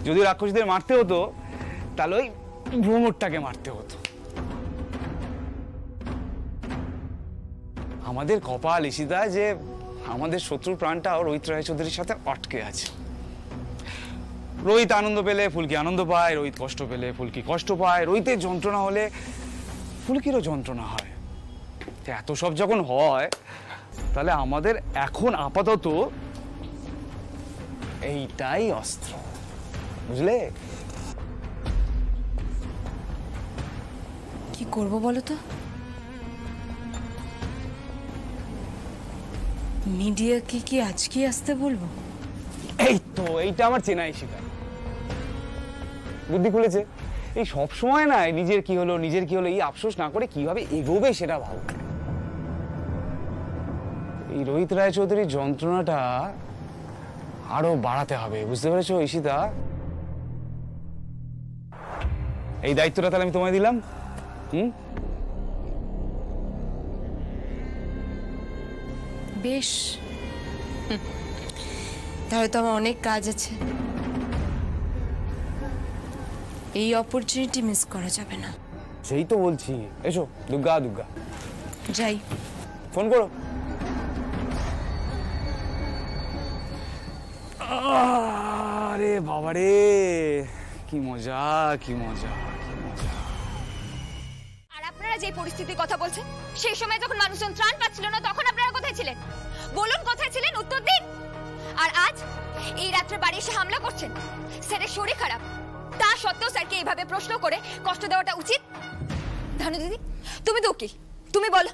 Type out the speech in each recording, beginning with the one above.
যদি রাক্ষসীদের মারতে হতো তাহলে ওই ভ্রমরটাকে মারতে হতো। আমাদের কপাল ইশিতা যে আমাদের শত্রুর প্রাণটাও রোহিত রায়চৌধুরীর সাথে আটকে আছে। রোহিত আনন্দ পেলে ফুলকি আনন্দ পায়, রোহিত কষ্ট পেলে ফুলকি কষ্ট পায়, রোহিতের যন্ত্রণা হলে ফুলকিরও যন্ত্রণা হয়। এত সব যখন হয় তাহলে আমাদের এখন আপাতত এইটাই অস্ত্র, বুঝলে? কি করব বলো তো? মিডিয়াকে কি আজকে আসতে বলবো? এই তো এইটা আমার চেনাই শিকার, বুদ্ধি খুলেছে। এই সব সময় না নিজের কি হলো এই আফসোস না করে কিভাবে এগোবে সেটা ভাবো। এই রোহিত রায়চৌধুরীর যন্ত্রণাটা আরো বাড়াতে হবে, বুঝতে পেরেছো ঈশিতা? এই দায়িত্বটা তাহলে আমি তোমায় দিলাম। বেশ, তাহলে তো আমার অনেক কাজ আছে। এই অপরচুনিটি মিস করা যাবে না। সেই তো বলছি, এসো দুর্গা দুর্গা। যাই, ফোন করো। আরে বাবা রে, কি মজা কি মজা কি মজা। আর আপনারা যে পরিস্থিতির কথা বলছেন, সেই সময় যখন মানুষজন ত্রাণ পাচ্ছিল না, তখন আপনারা কোথায় ছিলেন? বলুন কোথায় ছিলেন, উত্তর দিন। আর আজ এই রাত্রে বাড়ি এসে হামলা করছেন। স্যারের শরীর খারাপ, তা সত্ত্বেও স্যারকে এইভাবে প্রশ্ন করে কষ্ট দেওয়াটা উচিত? ধানু দিদি, তুমি তো উকিল, তুমি বলো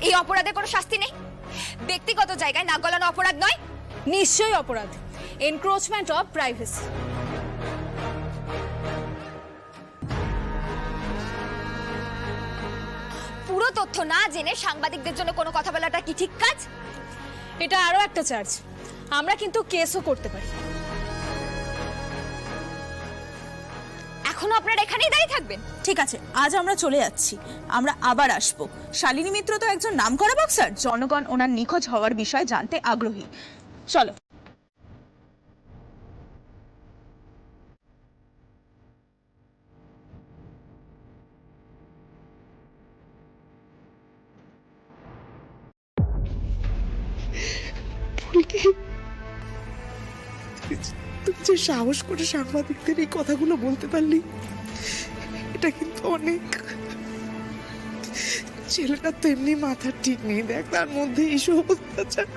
এই অপরাধের কোনো শাস্তি নেই? ব্যক্তিগত জায়গায় নাক গলানো অপরাধ নয়? নিশ্চয়ই অপরাধ, এনক্রোচমেন্ট অফ প্রাইভেসি। পুরো তথ্য না জেনে সাংবাদিকদের জন্য কোনো কথা বলাটা কি ঠিক কাজ? এটা আরো একটা চার্জ, আমরা কিন্তু কেসও করতে পারি। এখনো আপনারা এখানেই দাঁড়িয়ে থাকবেন? ঠিক আছে, আজ আমরা চলে যাচ্ছি, আমরা আবার আসবো। শালিনী মিত্র তো একজন নামকরা বক্সার, জনগণ ওনার নিখোঁজ হওয়ার বিষয়ে জানতে আগ্রহী। চলো। তুই যে সাহস করে সাংবাদিকদের এই কথাগুলো বলতে পারলি, এটা কিন্তু অনেক। ছেলেটার তো এমনি মাথার ঠিক নেই, দেখ তার মধ্যে এইসব অত্যাচার।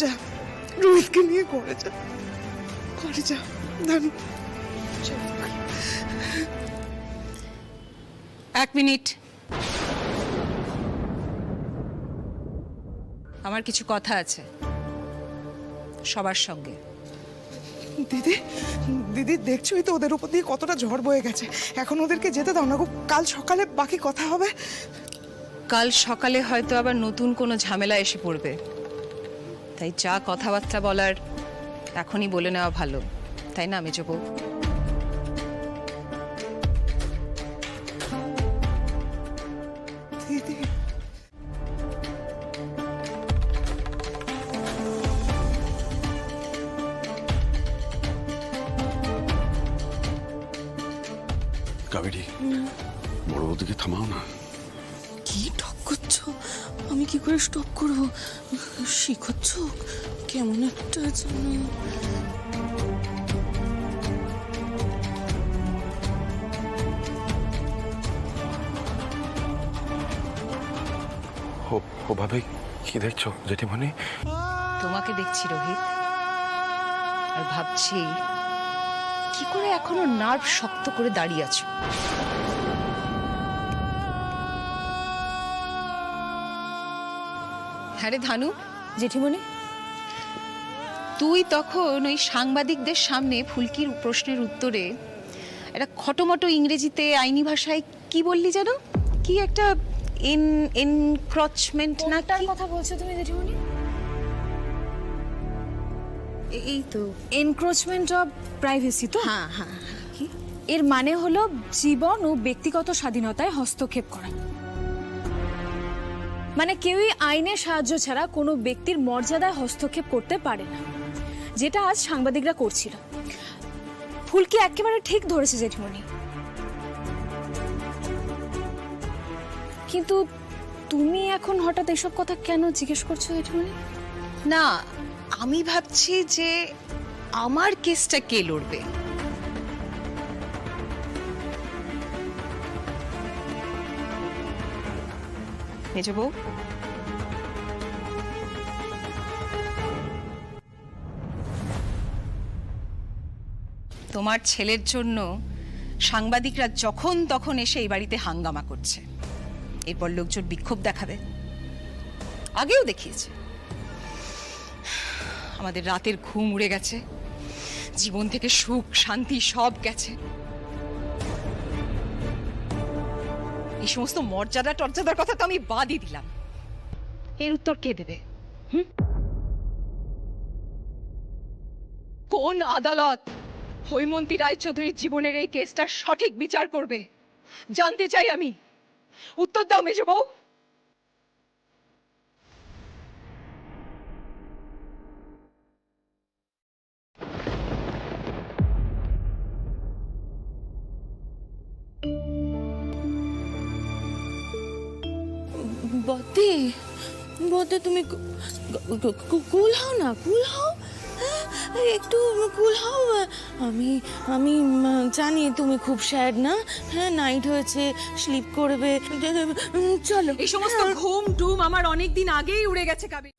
যা রোহিতকে নিয়ে ঘরে যা, ঘরে যা ধানু। এক মিনিট, আমার কিছু কথা আছে সবার সঙ্গে। দিদি দিদি দেখছোই তো ওদের উপর দিয়ে কতটা ঝড় বয়ে গেছে, এখন ওদেরকে যেতে দাও না গো, কাল সকালে বাকি কথা হবে। কাল সকালে হয়তো আবার নতুন কোনো ঝামেলা এসে পড়বে, তাই যা কথাবার্তা বলার এখনই বলে নেওয়া ভালো, তাই না মেজো বউ? দিদি কাবেরী, বড় বৌদিকে থামাও না। কি টক করছো? আমি কি করে স্টপ করব? শিখচ্ছ কেমন একটা যেন। ও ভাবে কি দেখছো জেঠিমণি? তোমাকে দেখছি রোহিত, আর ভাবছি কি করে এখনো নার্ভ শক্ত করে দাঁড়িয়ে আছো। হ্যাঁ রে ধানু। জেঠিমণি, তুই তখন ওই সাংবাদিকদের সামনে ফুলকির প্রশ্নের উত্তরে একটা খটোমটো ইংরেজিতে আইনি ভাষায় কি বললি যেন? কি একটা এনক্রোচমেন্ট না কোনটার কি কথা বলছো তুমি জেঠিমণি? এই তো এনক্রোচমেন্ট অফ প্রাইভেসি তো? হ্যাঁ হ্যাঁ। এর মানে হলো জীবন ও ব্যক্তিগত স্বাধীনতায় হস্তক্ষেপ করা। মানে কেউই আইনের সাহায্য ছাড়া কোনো ব্যক্তির মর্যাদায় হস্তক্ষেপ করতে পারে না। যেটা আজ সাংবাদিকরা করছিল। ফুলকি একেবারে ঠিক ধরেছে জেঠিমণি, কিন্তু তুমি এখন হঠাৎ এসব কথা কেন জিজ্ঞেস করছো জেঠিমণি? না, আমি ভাবছি যে আমার কেসটা কে লড়বে। মেজ বউ, তোমার ছেলের জন্য সাংবাদিকরা যখন তখন এসে এই বাড়িতে হাঙ্গামা করছে, এরপর লোকজন বিক্ষোভ দেখাবে, আগেও দেখিয়েছে। আমাদের রাতের ঘুম উড়ে গেছে, জীবন থেকে সুখ শান্তি সব গেছে। এই সমস্ত মর্যাদা টর্যাদার কথা তো আমি বাদই দিলাম, এর উত্তর কে দেবে? কোন আদালত হৈমন্তী রায়চৌধুরীর জীবনের এই কেসটার সঠিক বিচার করবে জানতে চাই আমি। উত্তর দাও মেজ বউ। বদ্দি, বদ্দি তুমি কুল হও না, কুল হও, হ্যাঁ একটু কুল হও। আমি আমি জানি তুমি খুব স্যাড না, হ্যাঁ নাইট হয়েছে, স্লিপ করবে, চলো। এই সমস্ত ঘুম টুম আমার অনেক দিন আগেই উড়ে গেছে কাবির।